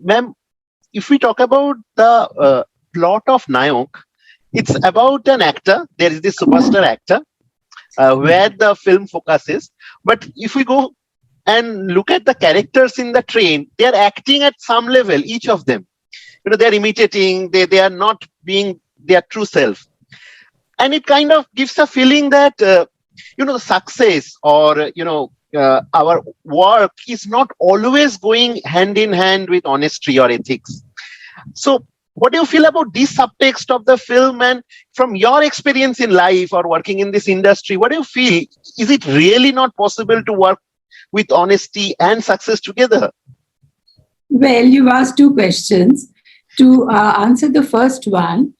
ma'am, if we talk about the plot of Nayak, it's about an actor. There is this superstar actor where the film focuses. But if we go and look at the characters in the train, they are acting at some level, each of them. They are imitating. They are not being their true self, and it kind of gives a feeling that success or our work is not always going hand in hand with honesty or ethics. So, what do you feel about this subtext of the film? And from your experience in life or working in this industry, what do you feel? Is it really not possible to work with honesty and success together? Well, you've asked two questions. To answer the first one,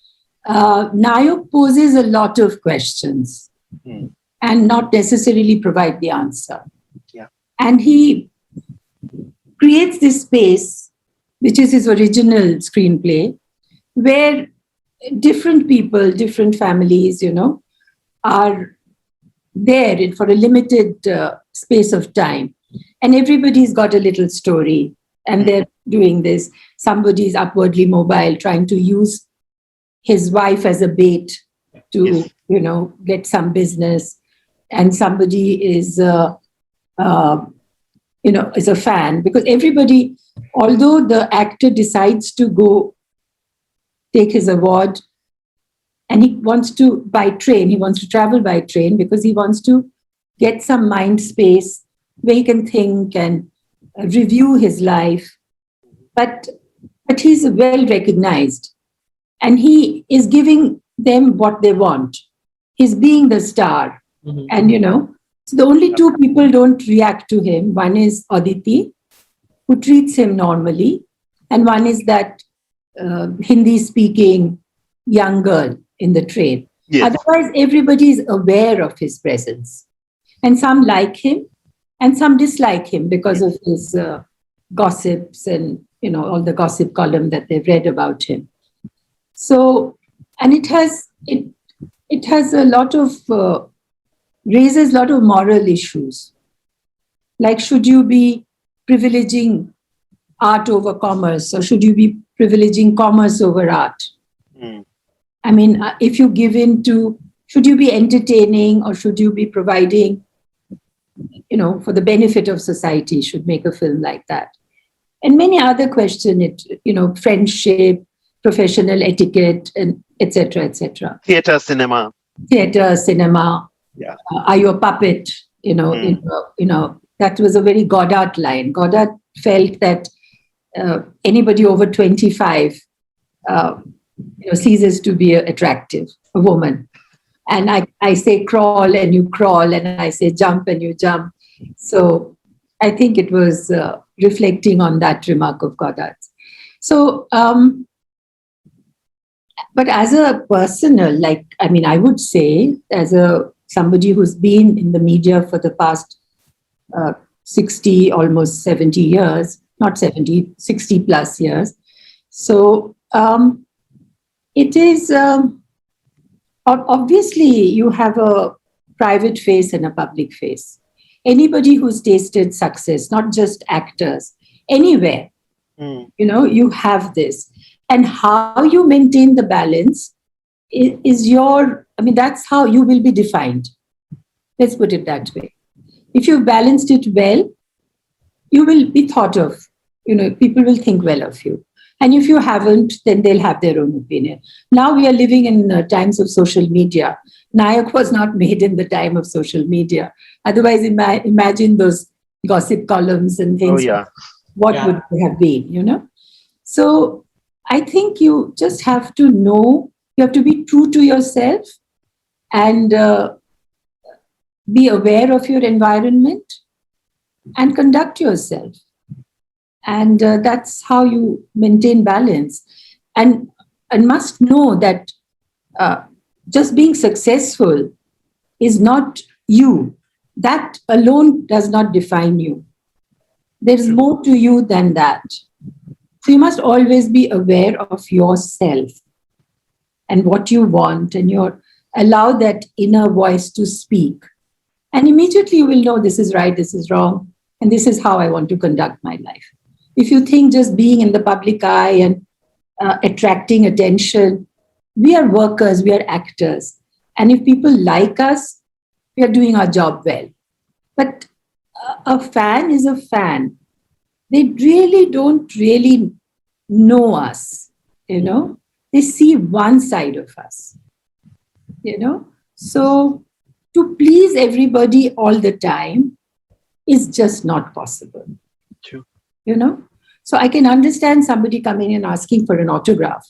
Nayak poses a lot of questions and not necessarily provide the answer. Yeah. And he creates this space, which is his original screenplay, where different people, different families, are there for a limited space of time. And everybody's got a little story. And they're doing this. Somebody's upwardly mobile, trying to use his wife as a bait to, get some business. And somebody is, is a fan. Because everybody, although the actor decides to go take his award, and he wants to by train, he wants to travel by train because he wants to get some mind space where he can think and review his life, but he's well recognized, and he is giving them what they want. He's being the star, and so the only two people don't react to him. One is Aditi, who treats him normally, and one is that Hindi-speaking young girl in the train. Yes. Otherwise, everybody is aware of his presence, and some like him. And some dislike him because of his gossips and, all the gossip column that they've read about him. So, and it has a lot of, raises a lot of moral issues. Like, should you be privileging art over commerce, or should you be privileging commerce over art? I mean, if you give in to, should you be entertaining or should you be providing, for the benefit of society, should make a film like that? And many other questions, friendship, professional etiquette, and etc., etc. Theater, cinema. Yeah. Are you a puppet? That was a very Godard line. Godard felt that anybody over 25 ceases to be attractive, a woman. And I say crawl and you crawl, and I say jump and you jump. So I think it was reflecting on that remark of Godard's. So, but as a personal, I would say, as somebody who's been in the media for the past 60, almost 70 years, not 70, 60 plus years. So it is... Obviously, you have a private face and a public face. Anybody who's tasted success, not just actors, anywhere, you have this. And how you maintain the balance is that's how you will be defined. Let's put it that way. If you've balanced it well, you will be thought of. People will think well of you. And if you haven't, then they'll have their own opinion. Now we are living in times of social media. Nayak was not made in the time of social media. Otherwise, imagine those gossip columns and things. Oh, yeah. What would they have been, So I think you just have to know, you have to be true to yourself and be aware of your environment and conduct yourself. And that's how you maintain balance. And must know that just being successful is not you. That alone does not define you. There's more to you than that. So you must always be aware of yourself and what you want, and allow that inner voice to speak. And immediately you will know this is right, this is wrong, and this is how I want to conduct my life. If you think just being in the public eye and attracting attention, we are workers, we are actors. And if people like us, we are doing our job well. But a fan is a fan. They really don't really know us, you know. They see one side of us, you know. So to please everybody all the time is just not possible. True. You know? So I can understand somebody coming and asking for an autograph.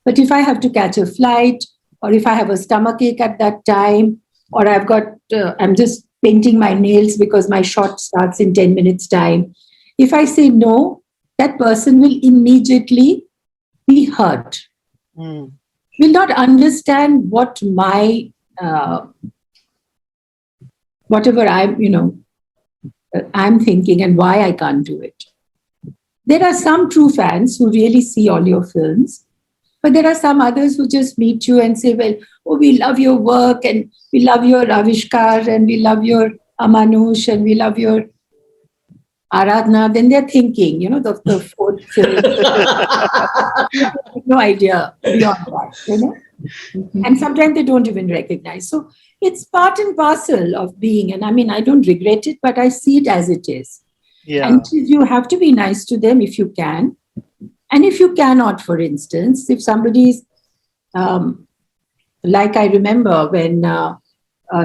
But if I have to catch a flight, or if I have a stomachache at that time, or I'm just painting my nails because my shot starts in 10 minutes time. If I say no, that person will immediately be hurt. Will not understand what my, whatever I'm thinking and why I can't do it. There are some true fans who really see all your films, but there are some others who just meet you and say, well, oh, we love your work and we love your Avishkar and we love your Amanush and we love your Aradhana. Then they're thinking, the fourth film. No idea beyond that, And sometimes they don't even recognize. So it's part and parcel of being. And I mean, I don't regret it, but I see it as it is. Yeah. And you have to be nice to them if you can. And if you cannot, for instance, if somebody's, like I remember when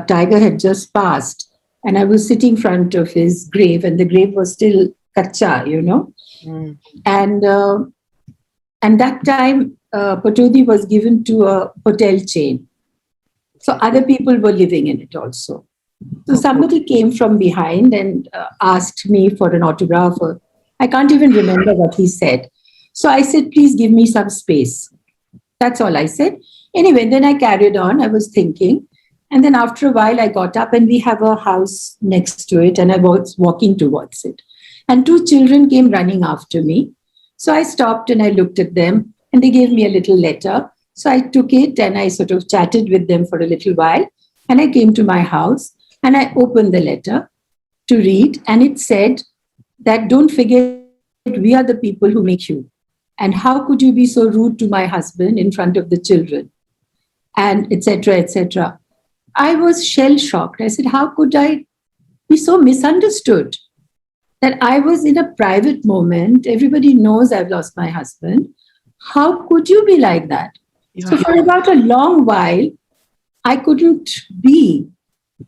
Tiger had just passed, and I was sitting in front of his grave, and the grave was still kacha, And that time, Patodi was given to a hotel chain. So other people were living in it also. So somebody came from behind and asked me for an autograph. I can't even remember what he said. So I said, please give me some space. That's all I said. Anyway, then I carried on. I was thinking. And then after a while, I got up, and we have a house next to it, and I was walking towards it. And two children came running after me. So I stopped and I looked at them, and they gave me a little letter. So I took it and I sort of chatted with them for a little while. And I came to my house and I opened the letter to read. And it said that, don't forget, we are the people who make you. And how could you be so rude to my husband in front of the children? And etc., etc. I was shell-shocked. I said, how could I be so misunderstood? That I was in a private moment. Everybody knows I've lost my husband. How could you be like that? Yeah. So for about a long while, I couldn't be.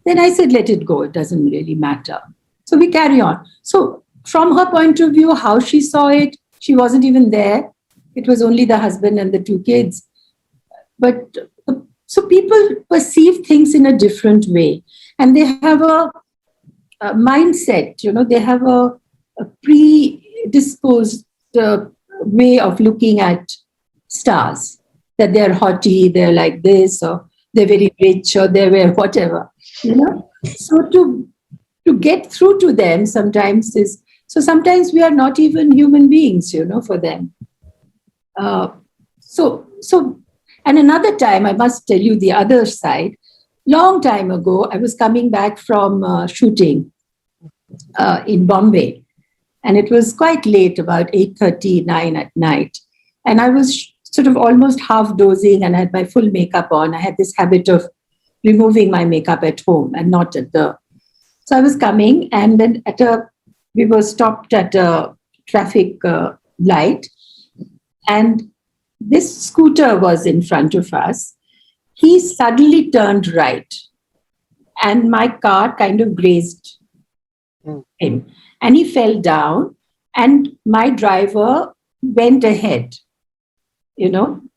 Then I said, let it go. It doesn't really matter. So we carry on. So from her point of view, how she saw it, she wasn't even there. It was only the husband and the two kids. But so people perceive things in a different way. And they have a mindset, they have a predisposed way of looking at stars, that they're haughty, they're like this, or they're very rich, or they're whatever, So to get through to them sometimes sometimes we are not even human beings, for them. And another time, I must tell you the other side. Long time ago, I was coming back from shooting in Bombay, and it was quite late, about 8:30, 9 at night. And I was sort of almost half dozing, and I had my full makeup on. I had this habit of removing my makeup at home and not at the... So I was coming, and then we were stopped at a traffic light, and this scooter was in front of us. He suddenly turned right, and my car kind of grazed him, and he fell down, and my driver went ahead,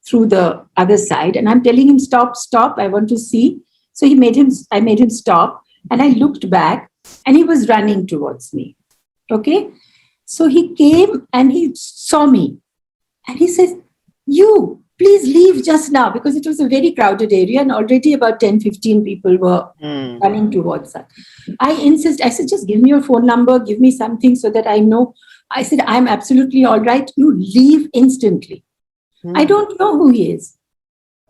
through the other side, and I'm telling him, stop, I want to see. So I made him stop, and I looked back, and he was running towards me. Okay. So he came and he saw me, and he says, you, please leave just now, because it was a very crowded area and already about 10, 15 people were running towards us. I said, just give me your phone number, give me something so that I know. I said, I'm absolutely all right. You leave instantly. I don't know who he is,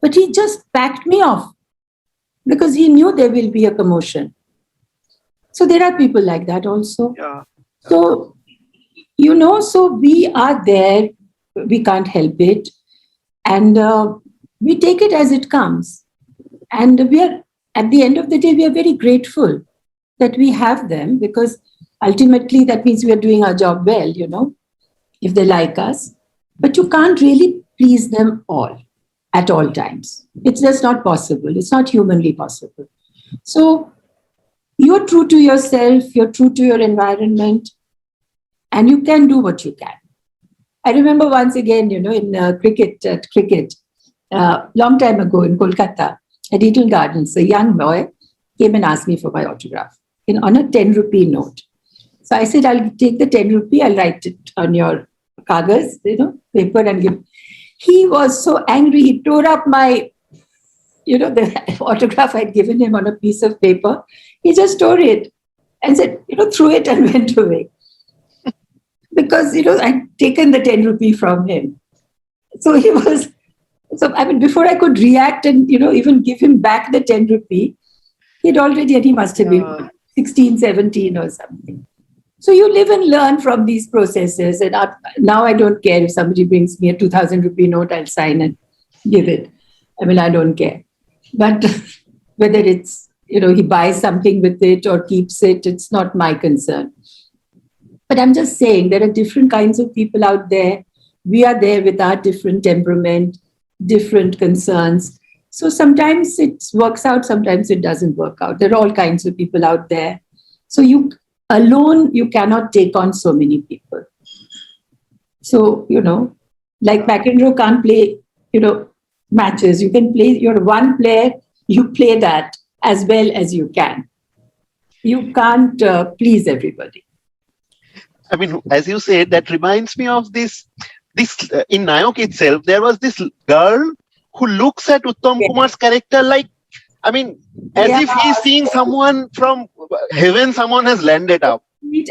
but he just backed me off because he knew there will be a commotion. So there are people like that also. Yeah. So So we are there, we can't help it. And we take it as it comes. And we are, at the end of the day, we are very grateful that we have them, because ultimately that means we are doing our job well, if they like us. But you can't really please them all at all times. It's just not possible. It's not humanly possible. So you're true to yourself, you're true to your environment, and you can do what you can. I remember once again, in cricket, long time ago in Kolkata, at Eden Gardens, a young boy came and asked me for my autograph on a 10 rupee note. So I said, I'll take the 10 rupee, I'll write it on your kagas, paper, and give. He was so angry, he tore up my, the autograph I'd given him on a piece of paper. He just tore it and said, threw it and went away. Because, I'd taken the 10 rupee from him. So he was, before I could react and, even give him back the 10 rupee, he must have been 16, 17 or something. So you live and learn from these processes. And now I don't care if somebody brings me a 2,000 rupee note, I'll sign and give it. I don't care. But whether it's, he buys something with it or keeps it, it's not my concern. But I'm just saying there are different kinds of people out there. We are there with our different temperament, different concerns. So sometimes it works out, sometimes it doesn't work out. There are all kinds of people out there. So you cannot take on so many people. So, like McEnroe can't play, matches. You can play, you're one player, you play that as well as you can. You can't please everybody. As you said, that reminds me of this in Nayak itself, there was this girl who looks at Uttam Kumar's character like, as if he's seeing someone from heaven, someone has landed up.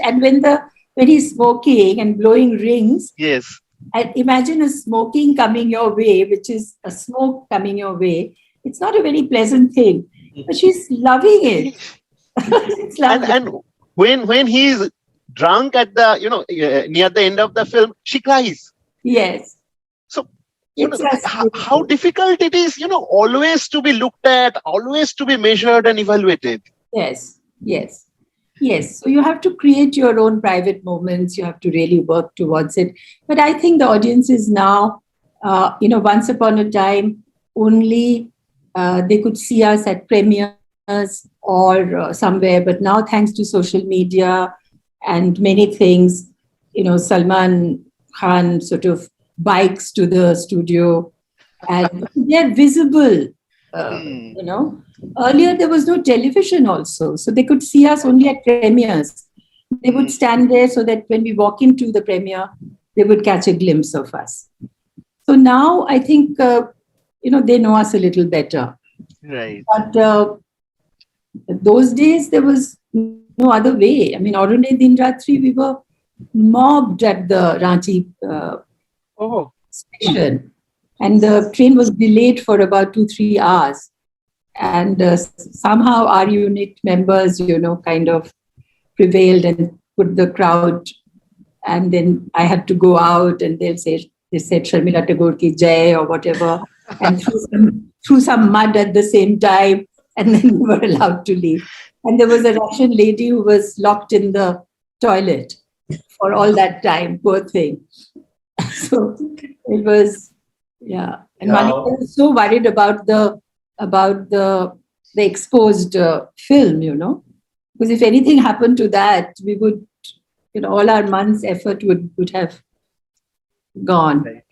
And when he's smoking and blowing rings, yes, and imagine a smoking coming your way, which is a smoke coming your way. It's not a very pleasant thing, but she's loving it. It's lovely. And when he's drunk at the near the end of the film, she cries. Yes. So how difficult it is, always to be looked at, always to be measured and evaluated. Yes. So you have to create your own private moments. You have to really work towards it. But I think the audience is now, once upon a time, only they could see us at premieres or somewhere. But now, thanks to social media and many things, Salman Khan sort of bikes to the studio and they're visible, Earlier, there was no television also. So they could see us only at premieres. They would stand there so that when we walk into the premiere, they would catch a glimpse of us. So now I think, they know us a little better. Right. But those days, there was no other way. Orune Din Ratri, we were mobbed at the Ranchi station. And the train was delayed for about 2-3 hours. And somehow our unit members, kind of prevailed and put the crowd. And then I had to go out and they said Sharmila Tagore ki jai or whatever. And threw some mud at the same time. And then we were allowed to leave. And there was a Russian lady who was locked in the toilet for all that time, poor thing. So it was, yeah. And Manika was so worried about the exposed film, because if anything happened to that, we would, all our months' effort would have gone. Right.